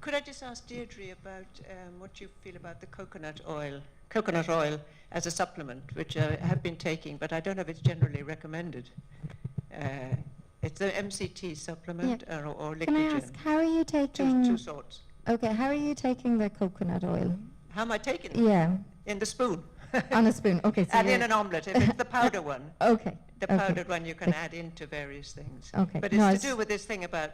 Could I just ask Deirdre about what you feel about the coconut oil as a supplement, which I have been taking, but I don't know if it's generally recommended. It's an MCT supplement, or Liquogen. Can I ask, how are you taking... Two sorts. Okay, how are you taking the coconut oil? How am I taking it? Yeah. In the spoon. On a spoon, okay. So and in an omelette, if it's the powder one. Okay. The powdered one you can add into various things. Okay. But it's to do with this thing about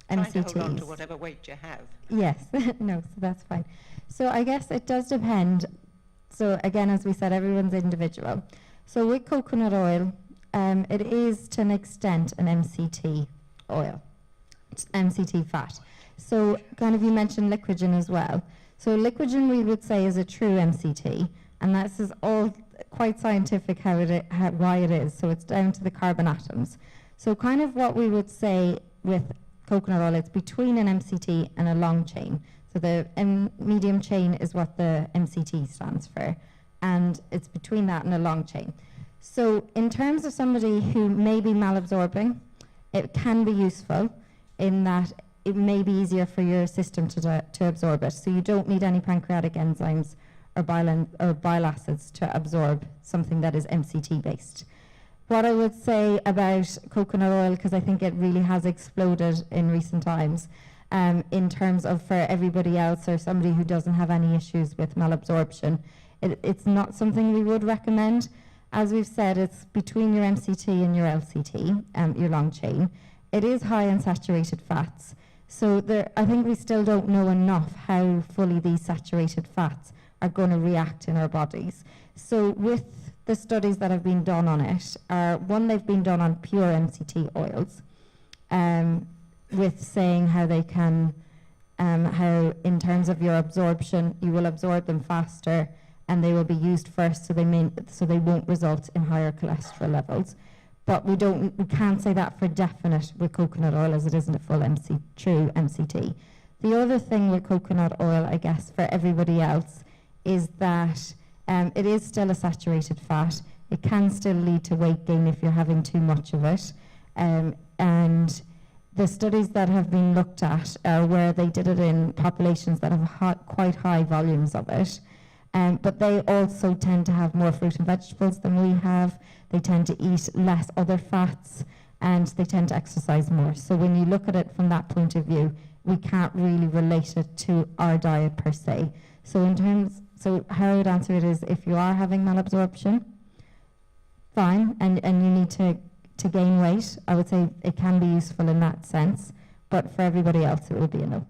trying to hold on to whatever weight you have. Yes, no, so that's fine. So I guess it does depend. So again, as we said, everyone's individual. So with coconut oil, it is to an extent an MCT oil, it's MCT fat. So kind of you mentioned Liquogen as well. So Liquogen we would say is a true MCT, and this is all quite scientific why it is. So it's down to the carbon atoms. So kind of what we would say with coconut oil, it's between an MCT and a long chain. So the medium chain is what the MCT stands for, and it's between that and a long chain. So in terms of somebody who may be malabsorbing, it can be useful in that it may be easier for your system to absorb it. So you don't need any pancreatic enzymes or bile acids to absorb something that is MCT based. What I would say about coconut oil, because I think it really has exploded in recent times, in terms of for everybody else or somebody who doesn't have any issues with malabsorption, it's not something we would recommend. As we've said, it's between your MCT and your LCT, your long chain. It is high in saturated fats. So I think we still don't know enough how fully these saturated fats are going to react in our bodies. So with the studies that have been done on it, one, they've been done on pure MCT oils, with saying how they can, how in terms of your absorption, you will absorb them faster and they will be used first, so they won't result in higher cholesterol levels. But we can't say that for definite with coconut oil, as it isn't a full true MCT. The other thing with coconut oil, I guess, for everybody else, is that it is still a saturated fat. It can still lead to weight gain if you're having too much of it. And the studies that have been looked at are where they did it in populations that have quite high volumes of it. But they also tend to have more fruit and vegetables than we have. They tend to eat less other fats, and they tend to exercise more. So when you look at it from that point of view, we can't really relate it to our diet per se. So how I would answer it is, if you are having malabsorption, fine, and you need to gain weight, I would say it can be useful in that sense, but for everybody else it will be a no.